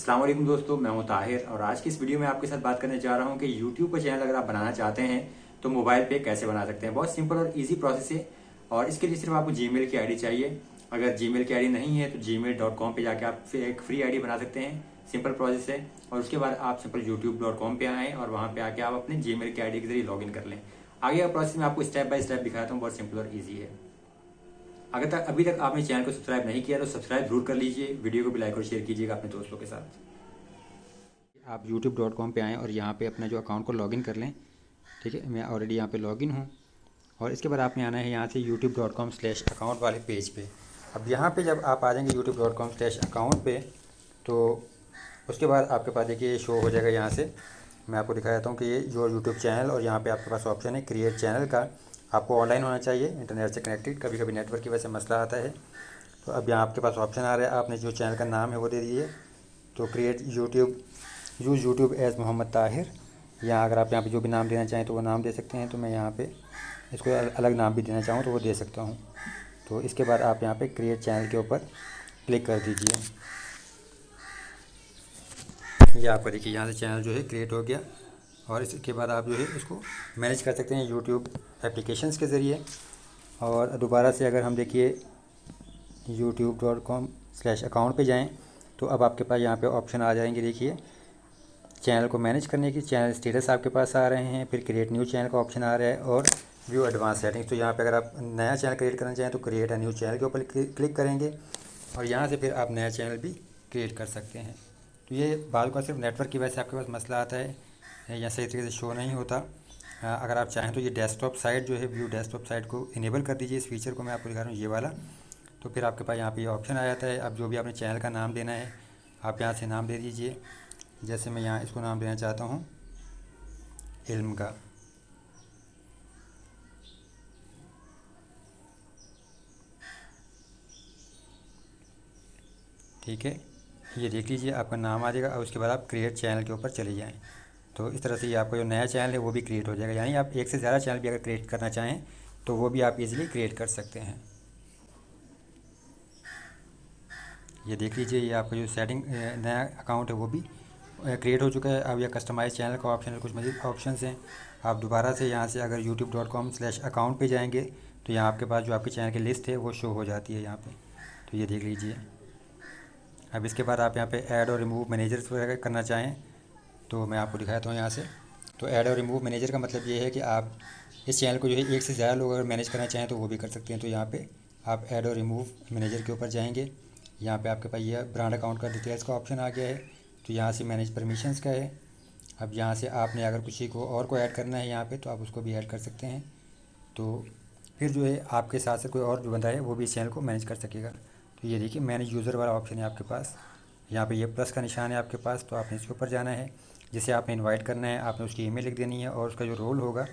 अस्सलाम वालेकुम दोस्तों, मैं हूं ताहिर और आज की इस वीडियो में आपके साथ बात करने जा रहा हूं कि YouTube पर चैनल अगर आप बनाना चाहते हैं तो मोबाइल पे कैसे बना सकते हैं। बहुत सिंपल और इजी प्रोसेस है और इसके लिए सिर्फ आपको जीमेल की आईडी चाहिए। अगर जीमेल की आईडी नहीं है तो gmail.com पे जाके आप फिर एक फ्री आईडी बना सकते हैं। सिंपल प्रोसेस है और उसके बाद आप सिंपल youtube.com पे आएँ और वहाँ पे आके आप अपने जीमेल की आईडी के जरिए लॉगिन कर लें। आगे का प्रोसेस मैं आपको स्टेप बाय स्टेप दिखाता हूँ, बहुत सिंपल और ईजी है। अगर अभी तक आपने चैनल को सब्सक्राइब नहीं किया तो सब्सक्राइब जरूर कर लीजिए, वीडियो को भी लाइक और शेयर कीजिएगा अपने दोस्तों के साथ। आप youtube.com पे आएँ और यहाँ पे अपना जो अकाउंट को लॉगिन कर लें। ठीक है, मैं ऑलरेडी यहाँ पे लॉगिन हूँ और इसके बाद आपने आना है यहाँ से youtube.com/account वाले पेज पे। अब यहाँ पे जब आप आ जाएंगे youtube.com/account पे तो उसके बाद आपके पास देखिए शो हो जाएगा। यहाँ से मैं आपको दिखा देता हूँ कि ये जो यूट्यूब चैनल और यहाँ पे आपके पास ऑप्शन है क्रिएट चैनल का। आपको ऑनलाइन होना चाहिए, इंटरनेट से कनेक्टेड। कभी कभी नेटवर्क की वजह से मसला आता है। तो अब यहाँ आपके पास ऑप्शन आ रहा है, आपने जो चैनल का नाम है वो दे दीजिए। तो create YouTube as Mohammad Tahir, या अगर आप यहाँ पे जो भी नाम देना चाहें तो वो नाम दे सकते हैं। तो मैं यहाँ पे इसको अलग नाम भी देना चाहूँ तो वो दे सकता हूँ। तो इसके बाद आप यहाँ पे क्रिएट चैनल के ऊपर क्लिक कर दीजिए। ये आपका देखिए यहाँ से चैनल जो है क्रिएट हो गया और इसके बाद आप जो है इसको मैनेज कर सकते हैं यूट्यूब एप्लीकेशंस के ज़रिए। और दोबारा से अगर हम देखिए youtube.com/account पे जाएं तो अब आपके पास यहाँ पे ऑप्शन आ जाएंगे। देखिए चैनल को मैनेज करने की, चैनल स्टेटस आपके पास आ रहे हैं, फिर क्रिएट न्यू चैनल का ऑप्शन आ रहा है और व्यू एडवांस सेटिंग्स। तो यहाँ पे अगर आप नया चैनल क्रिएट करना चाहें तो क्रिएट अ न्यू चैनल के ऊपर क्लिक करेंगे और यहाँ से फिर आप नया चैनल भी क्रिएट कर सकते हैं। तो ये बाद का सिर्फ नेटवर्क की वजह से आपके पास मसला आता है या सही तरीके से शो नहीं होता। अगर आप चाहें तो ये डेस्कटॉप साइट जो है व्यू डेस्कटॉप साइट को इनेबल कर दीजिए। इस फीचर को मैं आपको दिखा रहा हूँ ये वाला। तो फिर आपके पास यहाँ पे ये ऑप्शन आ जाता है। अब जो भी आपने चैनल का नाम देना है आप यहाँ से नाम दे दीजिए। जैसे मैं यहाँ इसको नाम देना चाहता हूँ इल्म का। ठीक है, ये देख लीजिए आपका नाम आ जाएगा और उसके बाद आप क्रिएट चैनल के ऊपर चले जाएँ। तो इस तरह से ये आपका जो नया चैनल है वो भी क्रिएट हो जाएगा। यानी आप एक से ज़्यादा चैनल भी अगर क्रिएट करना चाहें तो वो भी आप इजीली क्रिएट कर सकते हैं। ये देख लीजिए ये आपका जो सेटिंग नया अकाउंट है वो भी क्रिएट हो चुका है। अब यह कस्टमाइज चैनल का ऑप्शन है, कुछ मज़ीद ऑप्शंस हैं। आप दोबारा से यहाँ से अगर youtube.com/account पे जाएंगे तो यहाँ आपके पास जो आपके चैनल की लिस्ट है वो शो हो जाती है यहाँ पे। तो ये देख लीजिए। अब इसके बाद आप यहाँ पे ऐड और रिमूव मैनेजर्स वगैरह करना चाहें तो मैं आपको दिखाता हूँ यहाँ से। तो ऐड और रिमूव मैनेजर का मतलब ये है कि आप इस चैनल को जो है एक से ज़्यादा लोग अगर मैनेज करना चाहें तो वो भी कर सकते हैं। तो यहाँ पे आप ऐड और रिमूव मैनेजर के ऊपर जाएंगे। यहाँ पे आपके पास ये ब्रांड अकाउंट का डिटेल्स का ऑप्शन आ गया है। तो यहाँ से मैनेज परमिशंस का है। अब यहाँ से आपने अगर किसी को और को ऐड करना है यहाँ पे तो आप उसको भी ऐड कर सकते हैं। तो फिर जो है आपके साथ से कोई और जो बंदा है वो भी इस चैनल को मैनेज कर सकेगा। तो ये देखिए मैनेज यूज़र वाला ऑप्शन है आपके पास। यहाँ पे ये प्लस का निशान है आपके पास, तो आपने इसके ऊपर जाना है। जिसे आपने इनवाइट करना है आपने उसकी ईमेल लिख देनी है और उसका जो रोल होगा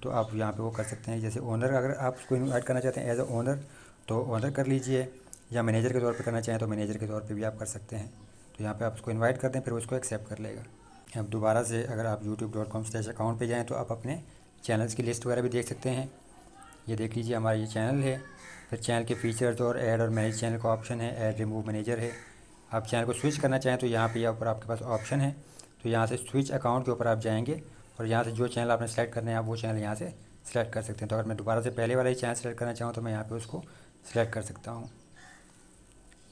तो आप यहाँ पे वो कर सकते हैं। जैसे ओनर अगर आप उसको इनवाइट करना चाहते हैं एज अ ओनर तो ओनर कर लीजिए, या मैनेजर के तौर पे करना चाहें तो मैनेजर के तौर पे भी आप कर सकते हैं। तो यहाँ पे आप उसको इनवाइट कर दें फिर उसको एक्सेप्ट कर लेगा। अब दोबारा से अगर आप youtube.com/account पे जाएँ तो आप अपने चैनल्स की लिस्ट वगैरह भी देख सकते हैं। ये देख लीजिए हमारा ये चैनल है। फिर चैनल के फीचर्स और ऐड और मैनेज चैनल का ऑप्शन है, ऐड रिमूव मैनेजर है। आप चैनल को स्विच करना चाहें तो यहाँ पे ऊपर आपके पास ऑप्शन है। तो यहाँ से स्विच अकाउंट के ऊपर आप जाएंगे और यहाँ से जो चैनल आपने सेलेक्ट करना है आप वो चैनल यहाँ से सेलेक्ट कर सकते हैं। तो अगर मैं दोबारा से पहले वाला ही चैनल सेलेक्ट करना चाहूँ तो मैं यहाँ पे उसको सेलेक्ट कर सकता हूँ।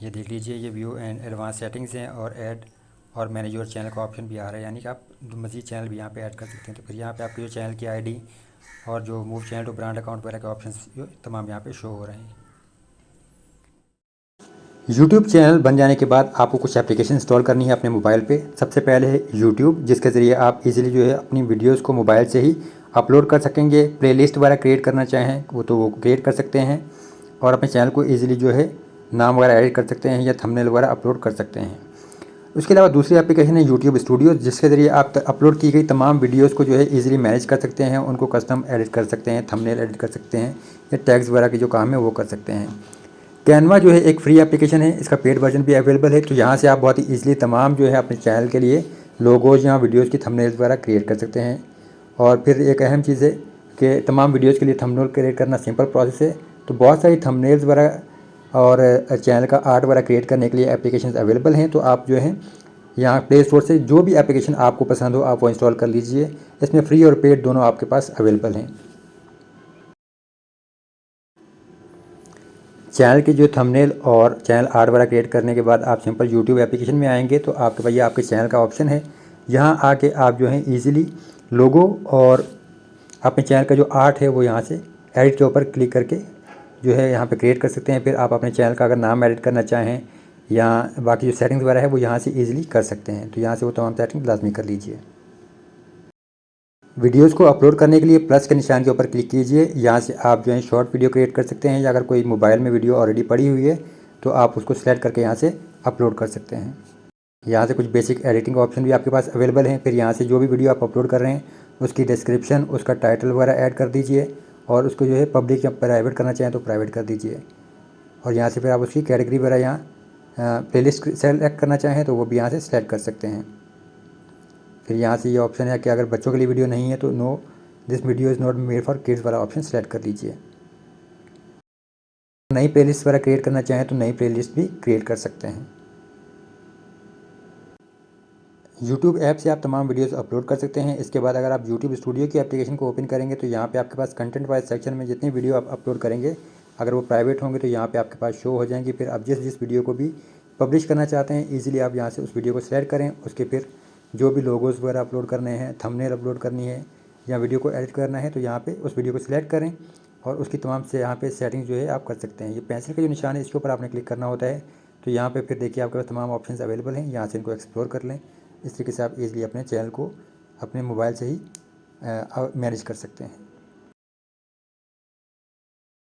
ये देख लीजिए ये व्यू एंड एडवांस सेटिंग्स हैं और ऐड और मैनेज योर चैनल का ऑप्शन भी आ रहा है, यानी कि आप मज़ीद चैनल भी यहाँ पे ऐड कर सकते हैं। तो फिर यहाँ पे आपके जो चैनल की आईडी और जो move channel to brand account वगैरह के ऑप्शंस जो तमाम यहाँ पे शो हो रहे हैं। यूट्यूब चैनल बन जाने के बाद आपको कुछ एप्लीकेशन इंस्टॉल करनी है अपने मोबाइल पे। सबसे पहले है यूट्यूब, जिसके ज़रिए आप इजीली जो है अपनी वीडियोस को मोबाइल से ही अपलोड कर सकेंगे। प्लेलिस्ट वगैरह क्रिएट करना चाहें वो क्रिएट कर सकते हैं और अपने चैनल को ईजिली जो है नाम वगैरह एडिट कर सकते हैं या थंबनेल वगैरह अपलोड कर सकते हैं। उसके अलावा दूसरी एप्लीकेशन है यूट्यूब स्टूडियो, जिसके ज़रिए आप अपलोड की गई तमाम वीडियोस को जो है इजीली मैनेज कर सकते हैं, उनको कस्टम एडिट कर सकते हैं, थंबनेल एडिट कर सकते हैं या टैग्स वगैरह के जो काम है वो कर सकते हैं। कैनवा जो है एक फ्री एप्लीकेशन है, इसका पेड वर्जन भी अवेलेबल है। तो यहाँ से आप बहुत ही ईजिली तमाम जो है अपने चैनल के लिए लोगोज या वीडियोज़ की थंबनेल्स वगैरह क्रिएट कर सकते हैं। और फिर एक अहम चीज़ है कि तमाम वीडियोज़ के लिए थंबनेल क्रिएट करना सिंपल प्रोसेस है। तो बहुत सारी थंबनेल्स वगैरह और चैनल का आर्ट वगैरह क्रिएट करने के लिए एप्लीकेशंस अवेलेबल हैं। तो आप जो है यहाँ प्ले स्टोर से जो भी एप्लीकेशन आपको पसंद हो आप वो इंस्टॉल कर लीजिए। इसमें फ्री और पेड दोनों आपके पास अवेलेबल हैं। चैनल की जो थंबनेल और चैनल आर्ट वगैरह क्रिएट करने के बाद आप सिंपल यूट्यूब एप्लीकेशन में आएंगे तो आपके पास ये आपके चैनल का ऑप्शन है। यहाँ आके आप जो है ईजिली लोगो और अपने चैनल का जो आर्ट है वो यहाँ से एडिट के ऊपर क्लिक करके जो है यहाँ पे क्रिएट कर सकते हैं। फिर आप अपने चैनल का अगर नाम एडिट करना चाहें या बाकी जो सेटिंग्स वगैरह है वो यहाँ से ईजिली कर सकते हैं। तो यहाँ से वो तमाम सेटिंग लाजमी कर लीजिए। वीडियोज़ को अपलोड करने के लिए प्लस के निशान के ऊपर क्लिक कीजिए। यहाँ से आप जो है शॉर्ट वीडियो क्रिएट कर सकते हैं या अगर कोई मोबाइल में वीडियो ऑलरेडी पड़ी हुई है तो आप उसको सेलेक्ट करके यहाँ से अपलोड कर सकते हैं। यहाँ से कुछ बेसिक एडिटिंग ऑप्शन भी आपके पास अवेलेबल हैं। फिर यहाँ से जो भी वीडियो आप अपलोड कर रहे हैं उसकी डिस्क्रिप्शन, उसका टाइटल वगैरह ऐड कर दीजिए और उसको जो है पब्लिक या प्राइवेट करना चाहें तो प्राइवेट कर दीजिए। और यहाँ से फिर आप उसकी कैटेगरी वगैरह यहाँ प्लेलिस्ट सेलेक्ट करना चाहें तो वो भी यहाँ से सेलेक्ट कर सकते हैं। फिर यहाँ से ये ऑप्शन है कि अगर बच्चों के लिए वीडियो नहीं है तो no this video is not made for kids वाला ऑप्शन सेलेक्ट कर लीजिए। नई प्लेलिस्ट वगैरह क्रिएट करना चाहें तो नई प्लेलिस्ट भी क्रिएट कर सकते हैं। यूट्यूब ऐप से आप तमाम वीडियोस अपलोड कर सकते हैं। इसके बाद अगर आप यूट्यूब स्टूडियो की एप्लीकेशन को ओपन करेंगे तो यहाँ पे आपके पास कंटेंट वाइज सेक्शन में जितनी वीडियो आप अपलोड करेंगे अगर वो प्राइवेट होंगे तो यहाँ पे आपके पास शो हो जाएंगी। फिर आप जिस वीडियो को भी पब्लिश करना चाहते हैं ईजिली आप यहाँ से उस वीडियो को सिलेक्ट करें। उसके फिर जो भी लोगोज़ वगैरह अपलोड करने हैं, थंबनेल अपलोड करनी है या वीडियो को एडिट करना है तो यहाँ पर उस वीडियो को सिलेक्ट करें और उसकी तमाम से यहाँ पर सेटिंग जो है आप कर सकते हैं। ये पेंसिल का जो निशान है इसके ऊपर आपने क्लिक करना होता है। तो यहाँ पे फिर देखिए आपके पास तमाम ऑप्शंस अवेलेबल हैं, यहाँ से इनको एक्सप्लोर कर लें। इस तरीके से आप ईज़िली अपने चैनल को अपने मोबाइल से ही मैनेज कर सकते हैं।